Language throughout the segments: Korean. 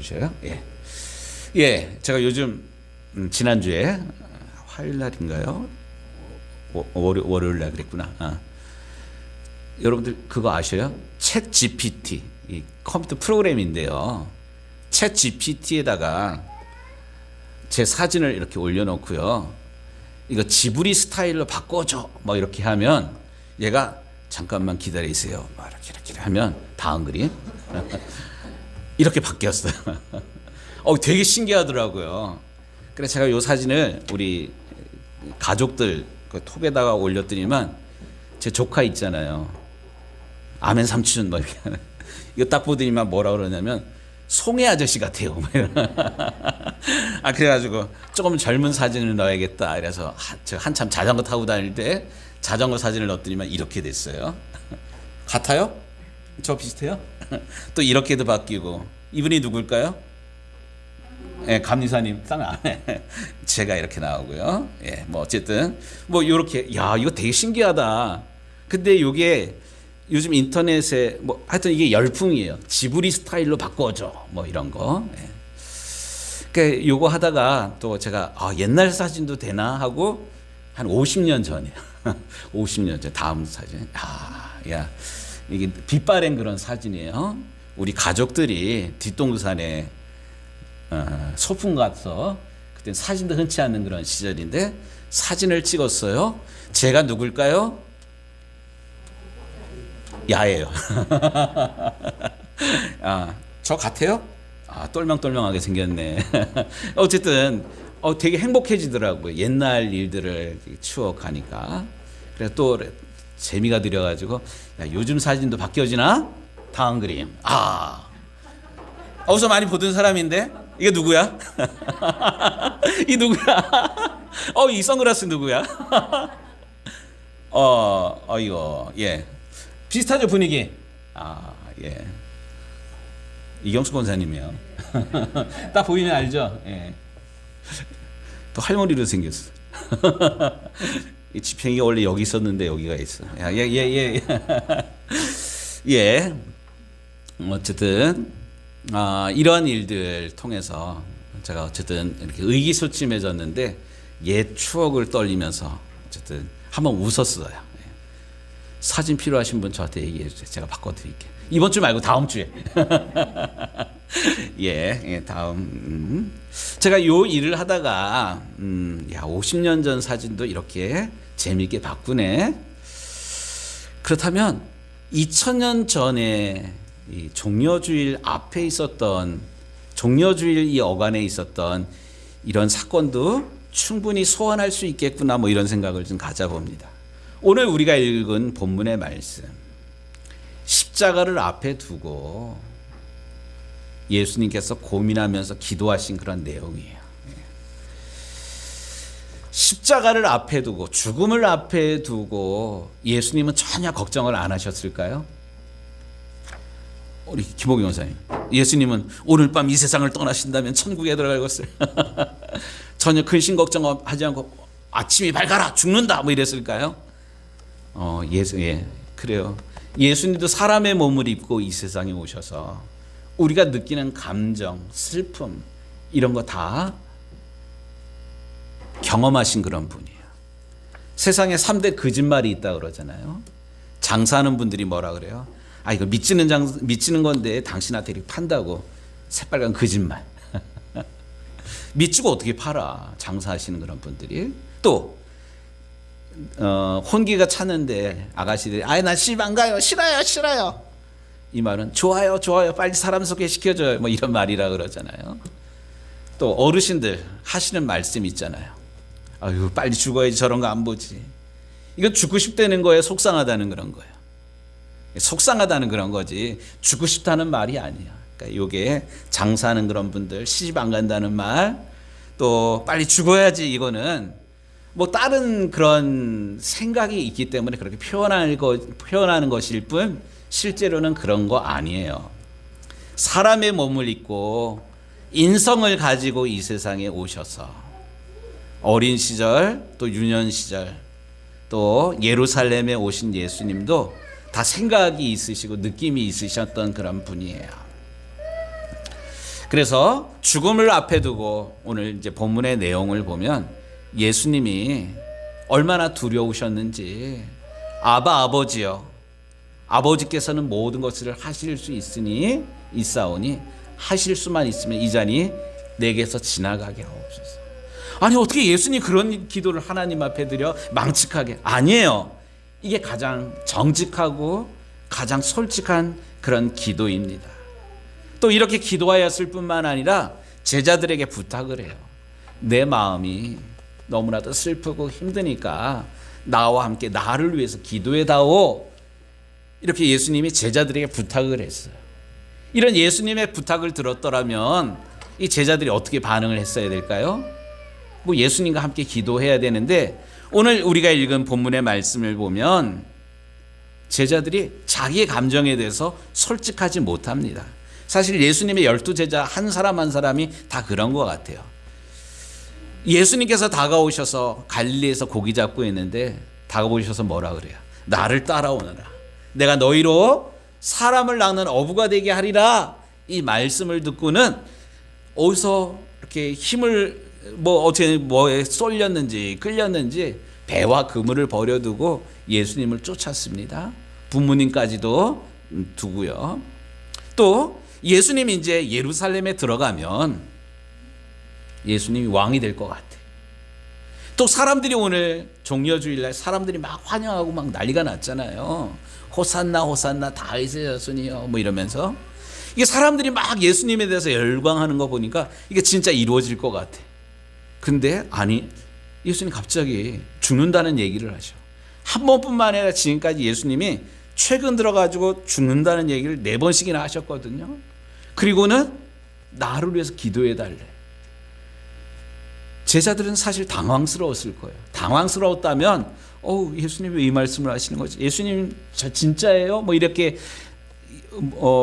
주셔요. 예. 예, 제가 요즘 지난주에 화요일 날인가요? 월요일 날 그랬구나. 여러분들 그거 아셔요? 챗 GPT, 이 컴퓨터 프로그램인데요. 챗 GPT에다가 제 사진을 이렇게 올려놓고요. 이거 지브리 스타일로 바꿔줘. 뭐 이렇게 하면 얘가 잠깐만 기다리세요. 막 이렇게 하면 다음 그림 이렇게 바뀌었어요. 되게 신기하더라고요. 그래서 제가 이 사진을 우리 가족들 그 톡에다가 올렸더니만 제 조카 있잖아요. 아멘 삼촌 뭐 이렇게 이거 딱 보더니만 뭐라 그러냐면 송혜 아저씨 같아요. 그래가지고 조금 젊은 사진을 넣어야겠다. 그래서 제가 한참 자전거 타고 다닐 때 자전거 사진을 넣었더니만 이렇게 됐어요. 같아요? 저 비슷해요? 또 이렇게도 바뀌고. 이분이 누굴까요? 예, 감리사님 땅 안에 제가 이렇게 나오고요. 예, 뭐 어쨌든 뭐 이렇게 이거 되게 신기하다. 근데 이게 요즘 인터넷에 뭐 하여튼 이게 열풍이에요. 지브리 스타일로 바꿔줘. 뭐 이런 거. 예. 그러니까 요거 하다가 또 제가 옛날 사진도 되나 하고 한 50년 전이에요. 50년 전 다음 사진. 야 이게 빛바랜 그런 사진이에요. 우리 가족들이 뒷동산에 소풍 가서 그때 사진도 흔치 않는 그런 시절인데 사진을 찍었어요. 제가 누굴까요? 야예요. 저 같아요? 똘망똘망하게 생겼네. 어쨌든 되게 행복해지더라고요. 옛날 일들을 추억하니까. 그래서 또 재미가 들여가지고 요즘 사진도 바뀌어지나? 다음 그림. 어디서 많이 보던 사람인데 이게 누구야? 이 누구야? 이 선글라스 누구야? 이거 예 비슷하죠 분위기. 예 이경수 권사님이요. 딱 보이면 알죠? 예. 또 할머니로 생겼어. 이 지평이가 원래 여기 있었는데 여기가 있어. 예. 어쨌든 이러한 일들 통해서 제가 어쨌든 이렇게 의기소침해졌는데 옛 추억을 떠올리면서 어쨌든 한번 웃었어요. 예. 사진 필요하신 분 저한테 얘기해 주세요. 제가 바꿔드릴게요. 이번 주 말고 다음 주에. 예, 다음. 제가 요 일을 하다가 50년 전 사진도 이렇게 재미있게 바꾸네. 그렇다면 2000년 전에 이 종려주일 앞에 있었던 종려주일 이 어간에 있었던 이런 사건도 충분히 소환할 수 있겠구나 뭐 이런 생각을 좀 가져봅니다. 오늘 우리가 읽은 본문의 말씀 십자가를 앞에 두고 예수님께서 고민하면서 기도하신 그런 내용이에요. 십자가를 앞에 두고 죽음을 앞에 두고 예수님은 전혀 걱정을 안 하셨을까요? 우리 김옥희 원사님, 예수님은 오늘 밤 이 세상을 떠나신다면 천국에 들어갈 것을 전혀 근심 걱정하지 않고 아침이 밝아라 죽는다 뭐 이랬을까요? 그래요. 예수님도 사람의 몸을 입고 이 세상에 오셔서 우리가 느끼는 감정, 슬픔 이런 거 다 경험하신 그런 분이에요. 세상에 3대 거짓말이 있다 그러잖아요. 장사하는 분들이 뭐라 그래요? 이거 미치는 건데 당신한테 이렇게 판다고. 새빨간 거짓말. 미치고 어떻게 팔아? 장사하시는 그런 분들이. 또 혼기가 차는데 아가씨들이 나 집 안 가요. 싫어요. 이 말은 좋아요. 빨리 사람 소개시켜줘요. 뭐 이런 말이라 그러잖아요. 또 어르신들 하시는 말씀 있잖아요. 빨리 죽어야지 저런 거 안 보지. 이건 죽고 싶다는 거예요. 속상하다는 그런 거예요. 속상하다는 그런 거지 죽고 싶다는 말이 아니야. 그러니까 이게 장사하는 그런 분들 시집 안 간다는 말, 또 빨리 죽어야지 이거는 뭐 다른 그런 생각이 있기 때문에 그렇게 표현하는 것일 뿐 실제로는 그런 거 아니에요. 사람의 몸을 입고 인성을 가지고 이 세상에 오셔서 어린 시절 또 유년 시절 또 예루살렘에 오신 예수님도 다 생각이 있으시고 느낌이 있으셨던 그런 분이에요. 그래서 죽음을 앞에 두고 오늘 이제 본문의 내용을 보면 예수님이 얼마나 두려우셨는지, 아바 아버지여, 아버지께서는 모든 것을 하실 수 있으니 있사오니 하실 수만 있으면 이 잔이 내게서 지나가게 하옵소서. 아니 어떻게 예수님 그런 기도를 하나님 앞에 드려 망측하게? 아니에요. 이게 가장 정직하고 가장 솔직한 그런 기도입니다. 또 이렇게 기도하였을 뿐만 아니라 제자들에게 부탁을 해요. 내 마음이 너무나도 슬프고 힘드니까 나와 함께 나를 위해서 기도해다오. 이렇게 예수님이 제자들에게 부탁을 했어요. 이런 예수님의 부탁을 들었더라면 이 제자들이 어떻게 반응을 했어야 될까요? 뭐 예수님과 함께 기도해야 되는데 오늘 우리가 읽은 본문의 말씀을 보면 제자들이 자기의 감정에 대해서 솔직하지 못합니다. 사실 예수님의 12제자 한 사람 한 사람이 다 그런 것 같아요. 예수님께서 다가오셔서 갈릴리에서 고기 잡고 있는데 다가오셔서 뭐라 그래요? 나를 따라오너라. 내가 너희로 사람을 낚는 어부가 되게 하리라. 이 말씀을 듣고는 어디서 이렇게 힘을 어떻게 뭐에 쏠렸는지 끌렸는지 배와 그물을 버려두고 예수님을 쫓았습니다. 부모님까지도 두고요. 또 예수님이 이제 예루살렘에 들어가면 예수님이 왕이 될 것 같아. 또 사람들이 오늘 종려주일날 사람들이 막 환영하고 막 난리가 났잖아요. 호산나 호산나 다윗의 자손이여 뭐 이러면서 이게 사람들이 막 예수님에 대해서 열광하는 거 보니까 이게 진짜 이루어질 것 같아. 근데 아니, 예수님 갑자기 죽는다는 얘기를 하셔. 한 번뿐만 아니라 지금까지 예수님이 최근 들어가지고 죽는다는 얘기를 4번씩이나 하셨거든요. 그리고는 나를 위해서 기도해달래. 제자들은 사실 당황스러웠을 거예요. 당황스러웠다면 예수님이 왜 이 말씀을 하시는 거지? 예수님 저 진짜예요? 뭐 이렇게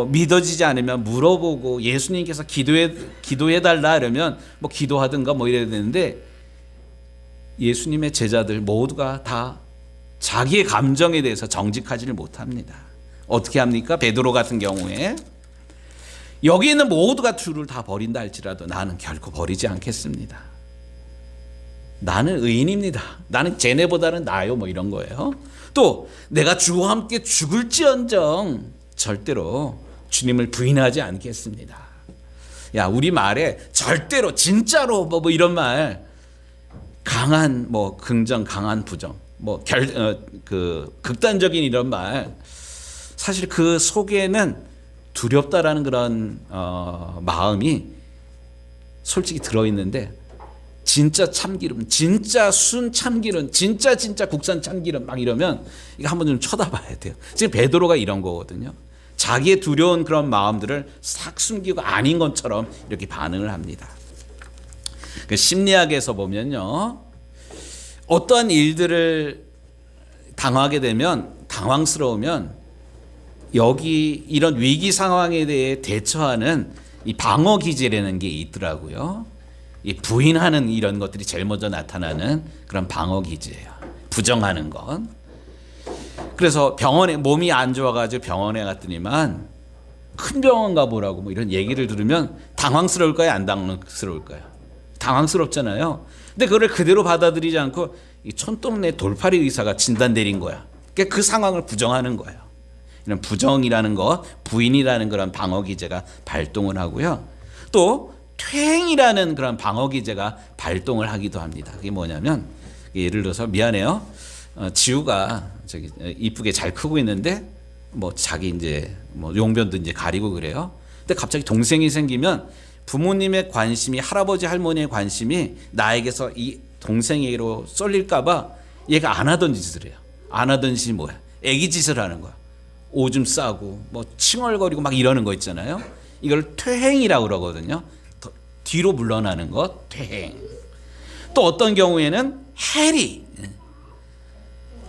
믿어지지 않으면 물어보고 예수님께서 기도해달라 이러면 뭐 기도하든가 뭐 이래야 되는데 예수님의 제자들 모두가 다 자기의 감정에 대해서 정직하지를 못합니다. 어떻게 합니까? 베드로 같은 경우에 여기 있는 모두가 주를 다 버린다 할지라도 나는 결코 버리지 않겠습니다. 나는 의인입니다. 나는 쟤네보다는 나아요. 뭐 이런 거예요. 또 내가 주와 함께 죽을지언정 절대로 주님을 부인하지 않겠습니다. 야, 우리 말에 절대로 진짜로 뭐 이런 말 강한 뭐 긍정 강한 부정 뭐 극단적인 이런 말 사실 그 속에는 두렵다라는 그런 마음이 솔직히 들어있는데 진짜 참기름, 진짜 순 참기름, 진짜 국산 참기름 막 이러면 이거 한번 좀 쳐다봐야 돼요. 지금 베드로가 이런 거거든요. 자기의 두려운 그런 마음들을 싹 숨기고 아닌 것처럼 이렇게 반응을 합니다. 그 심리학에서 보면요, 어떠한 일들을 당하게 되면 당황스러우면 여기 이런 위기 상황에 대해 대처하는 이 방어 기제라는 게 있더라고요. 이 부인하는 이런 것들이 제일 먼저 나타나는 그런 방어 기제예요. 부정하는 것. 그래서 병원에 몸이 안 좋아가지고 병원에 갔더니만 큰 병원 가보라고 뭐 이런 얘기를 들으면 당황스러울까요? 안 당황스러울까요? 당황스럽잖아요. 근데 그걸 그대로 받아들이지 않고 이 촌동네 돌팔이 의사가 진단 내린 거야. 그러니까 그 상황을 부정하는 거예요. 이런 부정이라는 것, 부인이라는 그런 방어 기제가 발동을 하고요. 또 퇴행이라는 그런 방어 기제가 발동을 하기도 합니다. 그게 뭐냐면 예를 들어서 미안해요. 지우가 저기 이쁘게 잘 크고 있는데 뭐 자기 이제 뭐 용변도 이제 가리고 그래요. 근데 갑자기 동생이 생기면 부모님의 관심이 할아버지 할머니의 관심이 나에게서 이 동생에게로 쏠릴까봐 얘가 안 하던 짓을 해요. 안 하던 짓이 뭐야? 애기 짓을 하는 거야. 오줌 싸고 뭐 칭얼거리고 막 이러는 거 있잖아요. 이걸 퇴행이라고 그러거든요. 뒤로 물러나는 것, 퇴행. 또 어떤 경우에는 해리.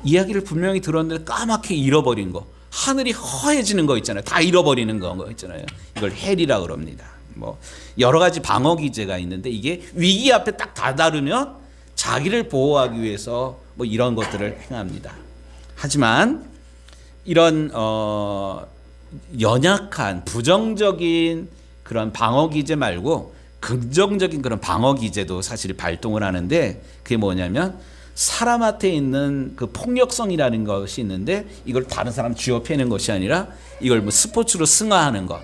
이야기를 분명히 들었는데 까맣게 잃어버린 거. 하늘이 허해지는 거 있잖아요. 다 잃어버리는 거 있잖아요. 이걸 해리라고 그럽니다. 뭐 여러 가지 방어 기제가 있는데 이게 위기 앞에 딱 다다르면 자기를 보호하기 위해서 뭐 이런 것들을 행합니다. 하지만 이런 연약한 부정적인 그런 방어 기제 말고 긍정적인 그런 방어 기제도 사실 발동을 하는데, 그게 뭐냐면 사람한테 있는 그 폭력성이라는 것이 있는데, 이걸 다른 사람 쥐어 패는 것이 아니라 이걸 뭐 스포츠로 승화하는 것.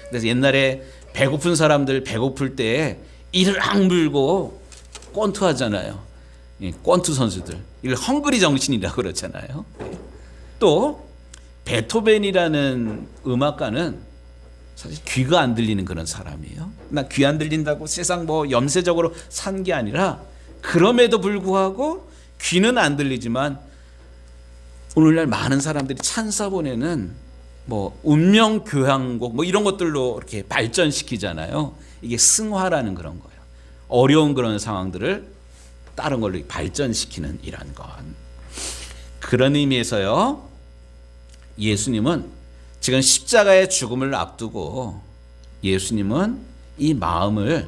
그래서 옛날에 배고픈 사람들 배고플 때 이를 악물고 권투 하잖아요. 권투 선수들, 이걸 헝그리 정신이라고 그러잖아요. 또 베토벤이라는 음악가는 사실 귀가 안 들리는 그런 사람이에요. 나 귀 안 들린다고 세상 뭐 염세적으로 산 게 아니라, 그럼에도 불구하고 귀는 안 들리지만 오늘날 많은 사람들이 찬사 보내는 뭐 운명 교향곡 뭐 이런 것들로 이렇게 발전시키잖아요. 이게 승화라는 그런 거예요. 어려운 그런 상황들을 다른 걸로 발전시키는 이런 것. 그런 의미에서요, 예수님은 지금 십자가의 죽음을 앞두고 예수님은 이 마음을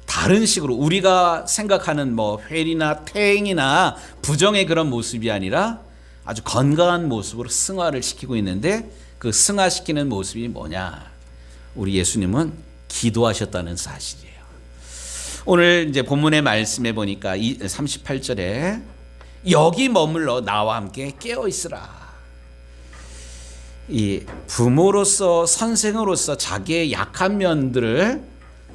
다른 식으로, 우리가 생각하는 뭐 회리나 태행이나 부정의 그런 모습이 아니라 아주 건강한 모습으로 승화를 시키고 있는데, 그 승화시키는 모습이 뭐냐? 우리 예수님은 기도하셨다는 사실이에요. 오늘 이제 본문의 말씀에 보니까 38절에 여기 머물러 나와 함께 깨어 있으라. 이 부모로서 선생으로서 자기의 약한 면들을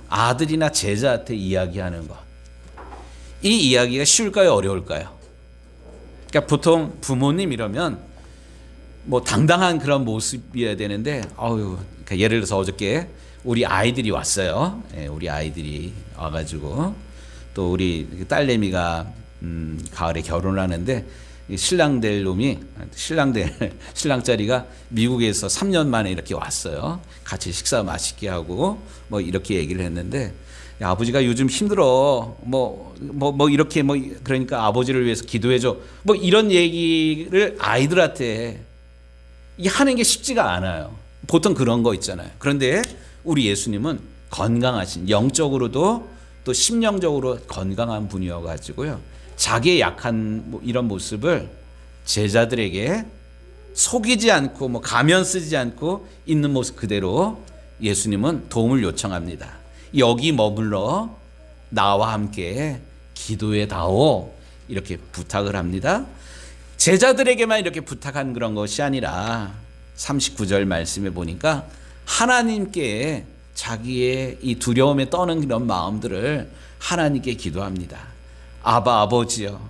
아들이나 제자한테 이야기하는 것, 이 이야기가 쉬울까요, 어려울까요? 그러니까 보통 부모님 이러면 뭐 당당한 그런 모습이어야 되는데, 그러니까 예를 들어서 어저께 우리 아이들이 왔어요. 우리 아이들이 와가지고 또 우리 딸내미가 가을에 결혼을 하는데, 신랑 될 놈이, 신랑짜리가 미국에서 3년 만에 이렇게 왔어요. 같이 식사 맛있게 하고 뭐 이렇게 얘기를 했는데, 야, 아버지가 요즘 힘들어. 이렇게 그러니까 아버지를 위해서 기도해줘. 뭐 이런 얘기를 아이들한테 하는 게 쉽지가 않아요. 보통 그런 거 있잖아요. 그런데 우리 예수님은 건강하신, 영적으로도 또 심령적으로 건강한 분이어가지고요, 자기의 약한 이런 모습을 제자들에게 속이지 않고 가면 쓰지 않고 있는 모습 그대로 예수님은 도움을 요청합니다. 여기 머물러 나와 함께 기도해 다오, 이렇게 부탁을 합니다. 제자들에게만 이렇게 부탁한 그런 것이 아니라 39절 말씀에 보니까 하나님께 자기의 이 두려움에 떠는 그런 마음들을 하나님께 기도합니다. 아바, 아버지여,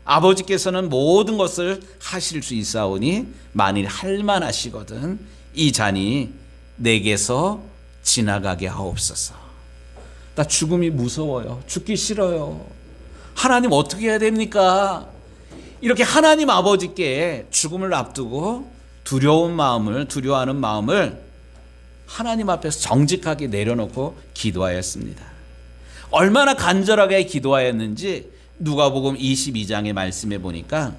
아버지께서는 모든 것을 하실 수 있사오니 만일 할만하시거든 이 잔이 내게서 지나가게 하옵소서. 나 죽음이 무서워요. 죽기 싫어요. 하나님 어떻게 해야 됩니까? 이렇게 하나님 아버지께 죽음을 앞두고 두려워하는 마음을 하나님 앞에서 정직하게 내려놓고 기도하였습니다. 얼마나 간절하게 기도하였는지 누가복음 22장의 말씀에 보니까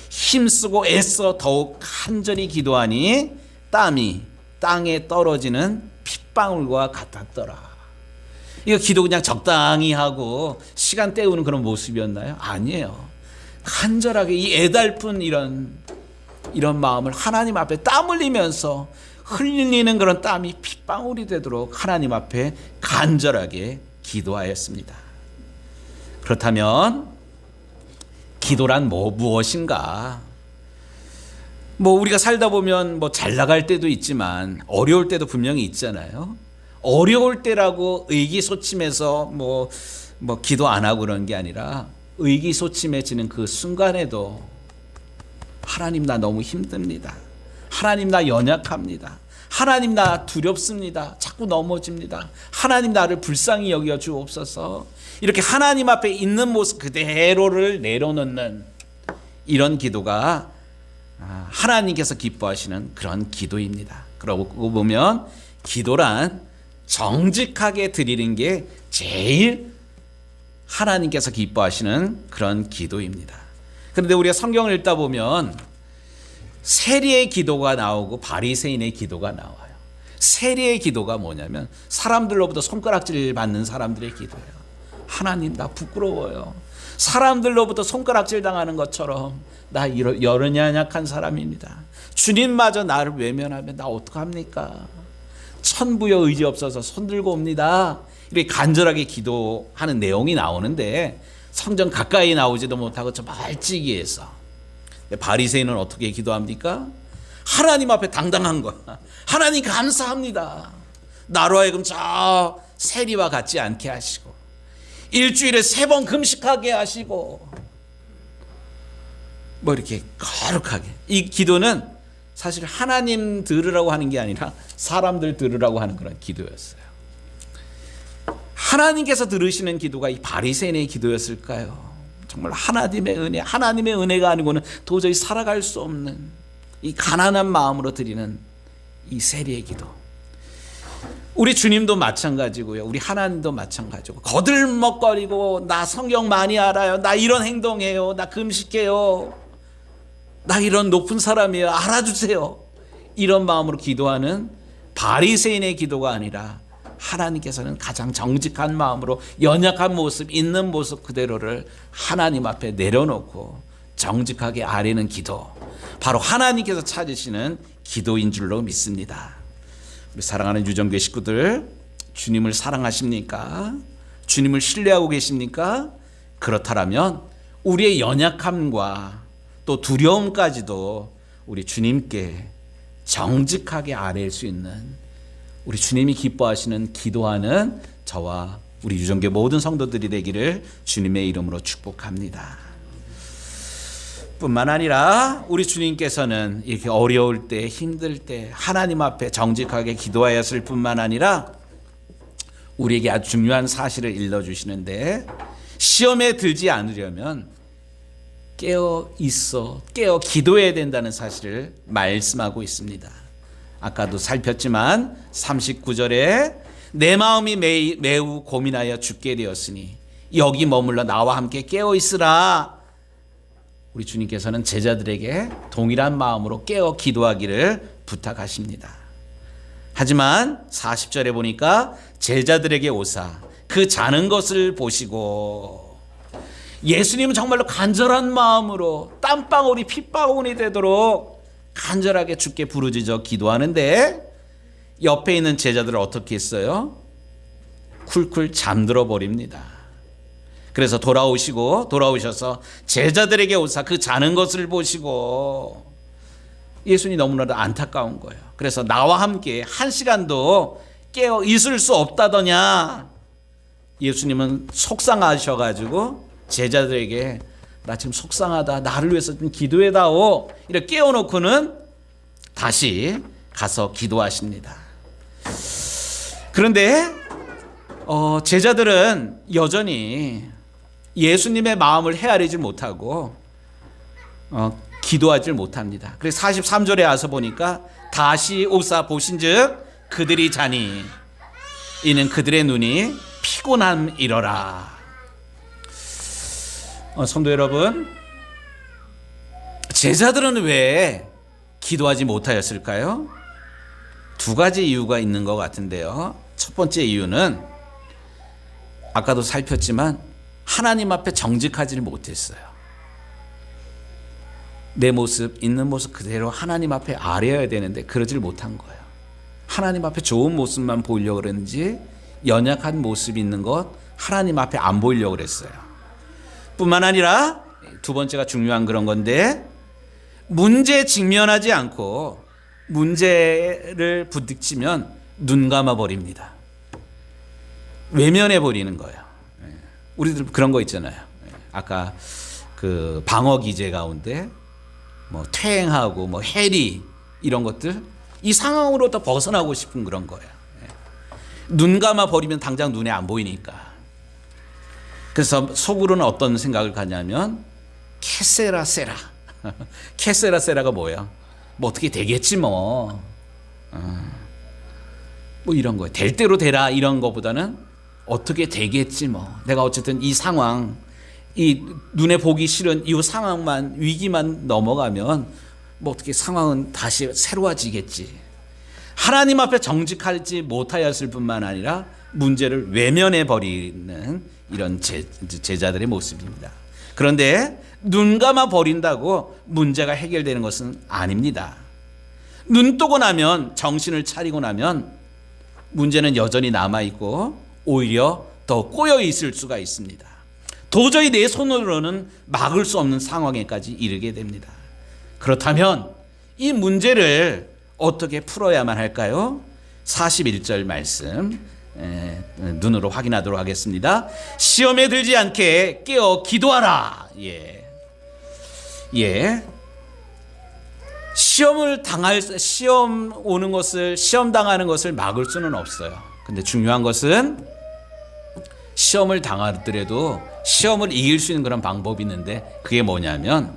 힘쓰고 애써 더욱 간절히 기도하니 땀이 땅에 떨어지는 핏방울과 같았더라. 이거 기도 그냥 적당히 하고 시간 때우는 그런 모습이었나요? 아니에요. 간절하게 이 애달픈 이런 마음을 하나님 앞에 땀 흘리면서 흘리는 그런 땀이 핏방울이 되도록 하나님 앞에 간절하게 기도하였습니다. 그렇다면 기도란 무엇인가? 우리가 살다 보면 잘 나갈 때도 있지만 어려울 때도 분명히 있잖아요. 어려울 때라고 의기소침해서 기도 안 하고 그런 게 아니라, 의기소침해지는 그 순간에도 하나님 나 너무 힘듭니다. 하나님 나 연약합니다. 하나님 나 두렵습니다. 자꾸 넘어집니다. 하나님 나를 불쌍히 여겨 주옵소서. 이렇게 하나님 앞에 있는 모습 그대로를 내려놓는 이런 기도가 하나님께서 기뻐하시는 그런 기도입니다. 그러고 보면 기도란 정직하게 드리는 게 제일 하나님께서 기뻐하시는 그런 기도입니다. 그런데 우리가 성경을 읽다 보면 세리의 기도가 나오고 바리새인의 기도가 나와요. 세리의 기도가 뭐냐면 사람들로부터 손가락질 받는 사람들의 기도예요. 하나님 나 부끄러워요. 사람들로부터 손가락질 당하는 것처럼 나 연약한 사람입니다. 주님마저 나를 외면하면 나 어떡합니까? 천부여 의지 없어서 손들고 옵니다. 이렇게 간절하게 기도하는 내용이 나오는데 성전 가까이 나오지도 못하고 저 멀찍이에서 바리새인은 어떻게 기도합니까? 하나님 앞에 당당한 거야. 하나님 감사합니다. 나로 하여금 저 세리와 같지 않게 하시고 일주일에 3번 금식하게 하시고 뭐 이렇게 거룩하게. 이 기도는 사실 하나님 들으라고 하는 게 아니라 사람들 들으라고 하는 그런 기도였어요. 하나님께서 들으시는 기도가 이 바리새인의 기도였을까요? 정말 하나님의 은혜가 아니고는 도저히 살아갈 수 없는 이 가난한 마음으로 드리는 이 세리의 기도. 우리 주님도 마찬가지고요. 우리 하나님도 마찬가지고 거들먹거리고 나 성경 많이 알아요. 나 이런 행동해요. 나 금식해요. 나 이런 높은 사람이에요. 알아주세요. 이런 마음으로 기도하는 바리새인의 기도가 아니라 하나님께서는 가장 정직한 마음으로 연약한 모습, 있는 모습 그대로를 하나님 앞에 내려놓고 정직하게 아뢰는 기도. 바로 하나님께서 찾으시는 기도인 줄로 믿습니다. 우리 사랑하는 유정교회 식구들, 주님을 사랑하십니까? 주님을 신뢰하고 계십니까? 그렇다면 우리의 연약함과 또 두려움까지도 우리 주님께 정직하게 아뢰일 수 있는 우리 주님이 기뻐하시는 기도하는 저와 우리 유정교회 모든 성도들이 되기를 주님의 이름으로 축복합니다. 뿐만 아니라 우리 주님께서는 이렇게 어려울 때, 힘들 때 하나님 앞에 정직하게 기도하였을 뿐만 아니라 우리에게 아주 중요한 사실을 일러주시는데, 시험에 들지 않으려면 깨어 기도해야 된다는 사실을 말씀하고 있습니다. 아까도 살폈지만 39절에 내 마음이 매우 고민하여 죽게 되었으니 여기 머물러 나와 함께 깨어 있으라. 우리 주님께서는 제자들에게 동일한 마음으로 깨어 기도하기를 부탁하십니다. 하지만 40절에 보니까 제자들에게 오사 그 자는 것을 보시고, 예수님은 정말로 간절한 마음으로 땀방울이 핏방울이 되도록 간절하게 주께 부르짖어 기도하는데, 옆에 있는 제자들을 어떻게 했어요? 쿨쿨 잠들어 버립니다. 그래서 돌아오셔서 제자들에게 오사 그 자는 것을 보시고, 예수님이 너무나도 안타까운 거예요. 그래서 나와 함께 1시간도 깨어 있을 수 없다더냐. 예수님은 속상하셔가지고 제자들에게 나 지금 속상하다, 나를 위해서 좀 기도해다오, 이렇게 깨워놓고는 다시 가서 기도하십니다. 그런데 제자들은 여전히 예수님의 마음을 헤아리지 못하고 기도하지 못합니다. 그래서 43절에 와서 보니까 다시 오사 보신즉 그들이 자니 이는 그들의 눈이 피곤함이러라. 성도 여러분, 제자들은 왜 기도하지 못하였을까요? 2가지 이유가 있는 것 같은데요. 첫 번째 이유는 아까도 살폈지만 하나님 앞에 정직하지를 못했어요. 내 모습, 있는 모습 그대로 하나님 앞에 아뢰어야 되는데 그러질 못한 거예요. 하나님 앞에 좋은 모습만 보이려고 그랬는지 연약한 모습이 있는 것 하나님 앞에 안 보이려고 그랬어요. 뿐만 아니라 2번째가 중요한 그런 건데, 문제에 직면하지 않고 문제를 부딪히면 눈 감아 버립니다. 외면해 버리는 거예요. 우리들 그런 거 있잖아요. 아까 그 방어 기제 가운데 뭐 퇴행하고 뭐 해리 이런 것들, 이 상황으로부터 벗어나고 싶은 그런 거예요. 눈 감아 버리면 당장 눈에 안 보이니까. 그래서 속으로는 어떤 생각을 가냐면 캐세라세라. 캐세라세라가 뭐예요? 뭐 어떻게 되겠지 뭐. 뭐 이런 거예요. 될 대로 되라 이런 거보다는 어떻게 되겠지 뭐. 내가 어쨌든 이 상황, 이 눈에 보기 싫은 이 상황만, 위기만 넘어가면 뭐 어떻게 상황은 다시 새로워지겠지. 하나님 앞에 정직하지 못하였을 뿐만 아니라 문제를 외면해 버리는 이런 제자들의 모습입니다. 그런데 눈 감아 버린다고 문제가 해결되는 것은 아닙니다. 눈 뜨고 나면, 정신을 차리고 나면 문제는 여전히 남아있고 오히려 더 꼬여 있을 수가 있습니다. 도저히 내 손으로는 막을 수 없는 상황에까지 이르게 됩니다. 그렇다면 이 문제를 어떻게 풀어야만 할까요? 41절 말씀 눈으로 확인하도록 하겠습니다. 시험에 들지 않게 깨어 기도하라. 시험 오는 것을, 시험 당하는 것을 막을 수는 없어요. 근데 중요한 것은 시험을 당하더라도 시험을 이길 수 있는 그런 방법이 있는데, 그게 뭐냐면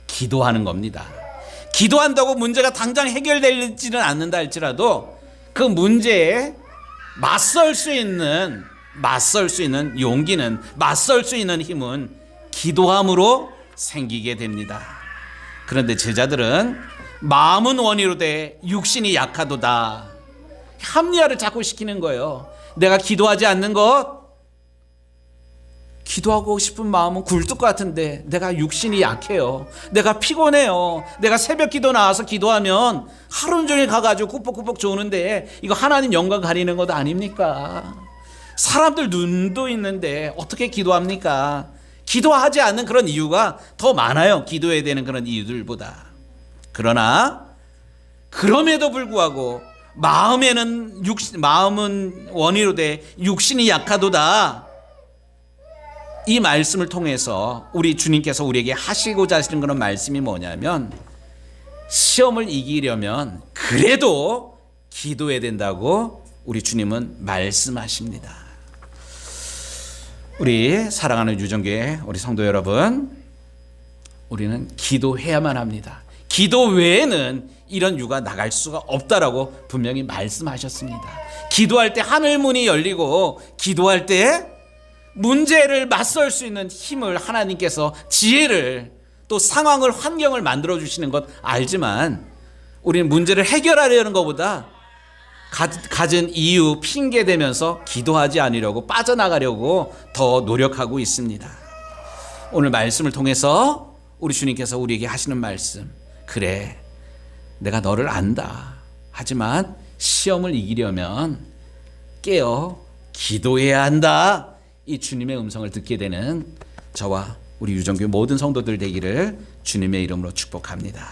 기도하는 겁니다. 기도한다고 문제가 당장 해결되지는 않는다 할지라도 그 문제에 맞설 수 있는 용기는, 맞설 수 있는 힘은 기도함으로 생기게 됩니다. 그런데 제자들은 마음은 원이로되 육신이 약하도다. 합리화를 자꾸 시키는 거예요. 내가 기도하지 않는 것, 기도하고 싶은 마음은 굴뚝 같은데 내가 육신이 약해요. 내가 피곤해요. 내가 새벽 기도 나와서 기도하면 하루 종일 가가지고 꾸벅꾸벅 조는데 이거 하나님 영광 가리는 것 아닙니까? 사람들 눈도 있는데 어떻게 기도합니까? 기도하지 않는 그런 이유가 더 많아요. 기도해야 되는 그런 이유들보다. 그러나 그럼에도 불구하고 마음은 원이로되 육신이 약하도다. 이 말씀을 통해서 우리 주님께서 우리에게 하시고자 하시는 그런 말씀이 뭐냐면, 시험을 이기려면 그래도 기도해야 된다고 우리 주님은 말씀하십니다. 우리 사랑하는 유정교회 우리 성도 여러분, 우리는 기도해야만 합니다. 기도 외에는 이런 유가 나갈 수가 없다라고 분명히 말씀하셨습니다. 기도할 때 하늘 문이 열리고, 기도할 때 문제를 맞설 수 있는 힘을 하나님께서, 지혜를, 또 상황을, 환경을 만들어 주시는 것 알지만, 우리는 문제를 해결하려는 것보다 가진 이유, 핑계 대면서 기도하지 않으려고, 빠져나가려고 더 노력하고 있습니다. 오늘 말씀을 통해서 우리 주님께서 우리에게 하시는 말씀, 그래, 내가 너를 안다. 하지만 시험을 이기려면 깨어 기도해야 한다. 이 주님의 음성을 듣게 되는 저와 우리 유정교회 모든 성도들 되기를 주님의 이름으로 축복합니다.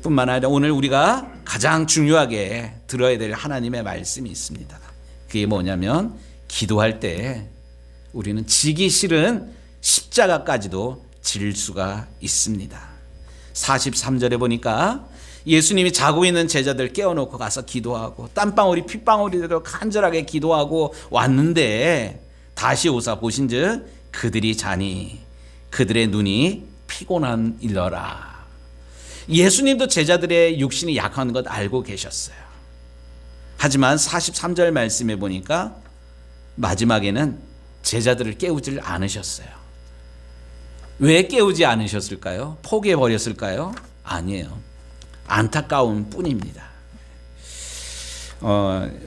뿐만 아니라 오늘 우리가 가장 중요하게 들어야 될 하나님의 말씀이 있습니다. 그게 뭐냐면, 기도할 때 우리는 지기 싫은 십자가까지도 질 수가 있습니다. 43절에 보니까 예수님이 자고 있는 제자들 깨워놓고 가서 기도하고, 땀방울이 핏방울이라도 간절하게 기도하고 왔는데, 다시 오사 보신즉 그들이 자니 그들의 눈이 피곤함이더라. 예수님도 제자들의 육신이 약한 것 알고 계셨어요. 하지만 43절 말씀에 보니까 마지막에는 제자들을 깨우질 않으셨어요. 왜 깨우지 않으셨을까요? 포기해버렸을까요? 아니에요. 안타까운 뿐입니다.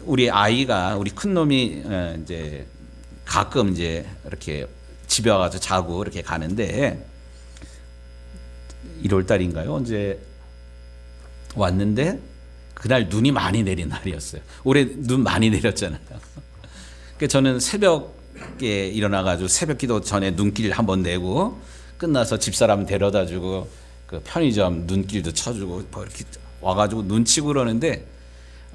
우리 아이가, 우리 큰 놈이 이제 가끔 이제 이렇게 집에 와가지고 자고 이렇게 가는데, 1월 달인가요? 언제 왔는데 그날 눈이 많이 내린 날이었어요. 올해 눈 많이 내렸잖아요. 그래서 저는 새벽에 일어나가지고 새벽 기도 전에 눈길 한번 내고, 끝나서 집사람 데려다주고 그 편의점 눈길도 쳐주고 뭐 이렇게 와가지고 눈 치고 그러는데,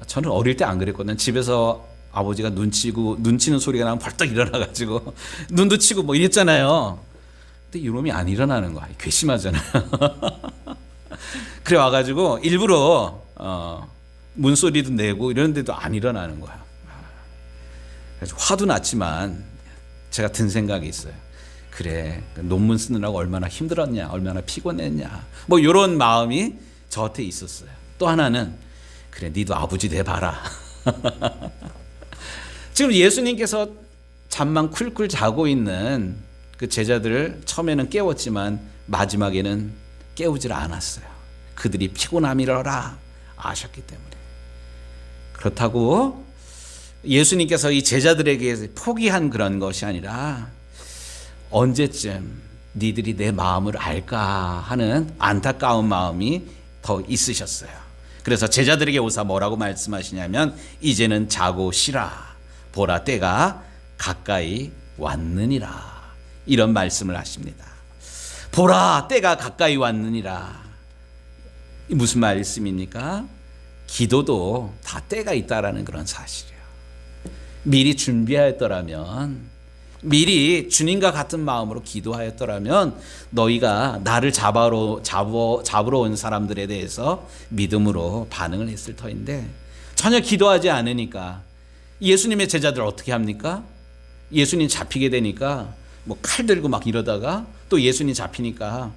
저는 어릴 때 안 그랬거든요. 집에서 아버지가 눈 치는 소리가 나면 벌떡 일어나가지고 눈도 치고 뭐 이랬잖아요. 근데 이놈이 안 일어나는 거야. 괘씸하잖아요. 그래 와가지고 일부러 문소리도 내고 이러는데도 안 일어나는 거야. 그래서 화도 났지만 제가 든 생각이 있어요. 그래, 논문 쓰느라고 얼마나 힘들었냐, 얼마나 피곤했냐, 뭐 이런 마음이 저한테 있었어요. 또 하나는, 그래, 니도 아버지 돼봐라. 지금 예수님께서 잠만 쿨쿨 자고 있는 그 제자들을 처음에는 깨웠지만 마지막에는 깨우질 않았어요. 그들이 피곤함이러라 아셨기 때문에. 그렇다고 예수님께서 이 제자들에게 포기한 그런 것이 아니라, 언제쯤 니들이 내 마음을 알까 하는 안타까운 마음이 더 있으셨어요. 그래서 제자들에게 오사 뭐라고 말씀하시냐면 이제는 자고 쉬라. 보라 때가 가까이 왔느니라. 이런 말씀을 하십니다. 보라 때가 가까이 왔느니라. 무슨 말씀입니까? 기도도 다 때가 있다라는 그런 사실이에요. 미리 준비하였더라면, 미리 주님과 같은 마음으로 기도하였더라면 너희가 나를 잡으러 온 사람들에 대해서 믿음으로 반응을 했을 터인데 전혀 기도하지 않으니까 예수님의 제자들 어떻게 합니까? 예수님 잡히게 되니까 뭐 칼 들고 막 이러다가 또 예수님 잡히니까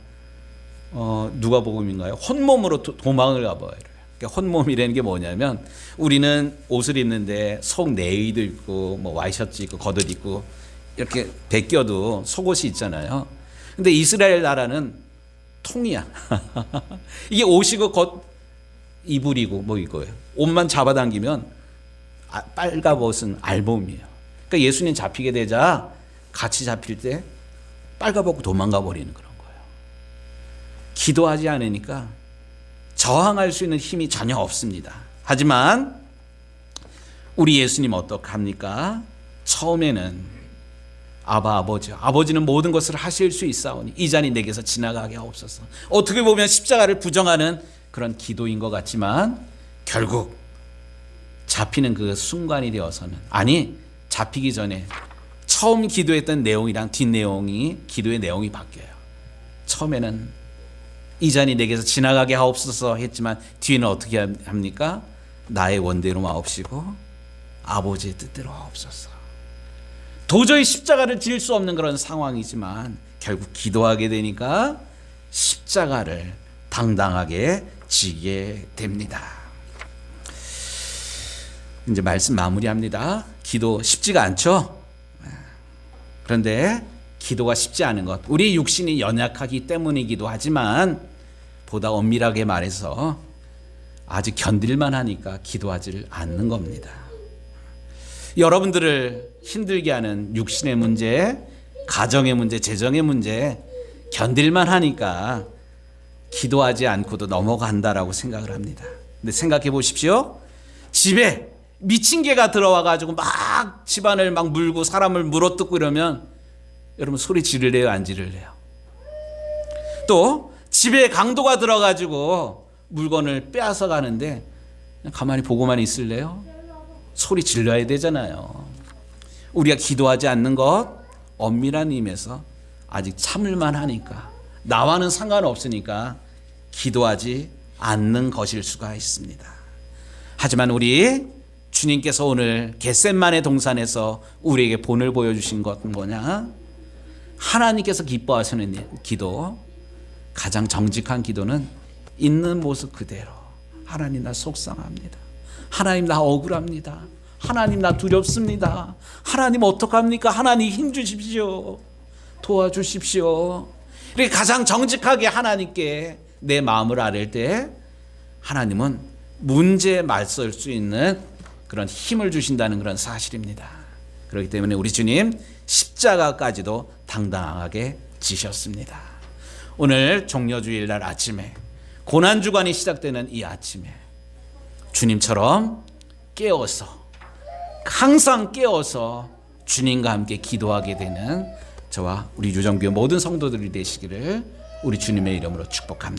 누가복음인가요? 혼몸으로 도망을 가버려요. 그러니까 혼몸이라는 게 뭐냐면 우리는 옷을 입는데 속 내의도 입고 뭐 와이셔츠 입고 겉옷 입고 이렇게 벗겨도 속옷이 있잖아요. 근데 이스라엘 나라는 통이야. 이게 옷이고 겉 이불이고 뭐 이거예요. 옷만 잡아당기면 빨가벗은 알몸이에요. 그러니까 예수님 잡히게 되자 같이 잡힐 때 빨가벗고 도망가 버리는 그런 거예요. 기도하지 않으니까 저항할 수 있는 힘이 전혀 없습니다. 하지만 우리 예수님 어떡합니까? 처음에는 아버지는 모든 것을 하실 수 있사오니 이 잔이 내게서 지나가게 하옵소서. 어떻게 보면 십자가를 부정하는 그런 기도인 것 같지만 결국 잡히는 그 순간이 되어서는, 아니 잡히기 전에 처음 기도했던 내용이랑 뒷내용이, 기도의 내용이 바뀌어요. 처음에는 이 잔이 내게서 지나가게 하옵소서 했지만 뒤에는 어떻게 합니까? 나의 원대로 마옵시고 아버지의 뜻대로 하옵소서. 도저히 십자가를 질 수 없는 그런 상황이지만 결국 기도하게 되니까 십자가를 당당하게 지게 됩니다. 이제 말씀 마무리합니다. 기도 쉽지가 않죠? 그런데 기도가 쉽지 않은 것, 우리 육신이 연약하기 때문이기도 하지만 보다 엄밀하게 말해서 아직 견딜만 하니까 기도하지 않는 겁니다. 여러분들을 힘들게 하는 육신의 문제, 가정의 문제, 재정의 문제 견딜만 하니까 기도하지 않고도 넘어간다라고 생각을 합니다. 근데 생각해 보십시오. 집에 미친 개가 들어와 가지고 막 집안을 막 물고 사람을 물어뜯고 이러면 여러분 소리 지르래요, 안 지르래요? 또 집에 강도가 들어 가지고 물건을 빼앗아 가는데 그냥 가만히 보고만 있을래요? 소리 질러야 되잖아요. 우리가 기도하지 않는 것, 엄밀한 의미에서 아직 참을만 하니까, 나와는 상관없으니까 기도하지 않는 것일 수가 있습니다. 하지만 우리 주님께서 오늘 겟셋만의 동산에서 우리에게 본을 보여주신 것은 뭐냐? 하나님께서 기뻐하시는 기도, 가장 정직한 기도는 있는 모습 그대로, 하나님 나 속상합니다, 하나님 나 억울합니다, 하나님 나 두렵습니다, 하나님 어떡합니까, 하나님 힘 주십시오, 도와주십시오. 이렇게 가장 정직하게 하나님께 내 마음을 아뢰 때 하나님은 문제에 맞설 수 있는 그런 힘을 주신다는 그런 사실입니다. 그렇기 때문에 우리 주님 십자가까지도 당당하게 지셨습니다. 오늘 종려주일날 아침에, 고난주간이 시작되는 이 아침에 주님처럼 깨어서, 항상 깨어서 주님과 함께 기도하게 되는 저와 우리 유정교회 모든 성도들이 되시기를 우리 주님의 이름으로 축복합니다.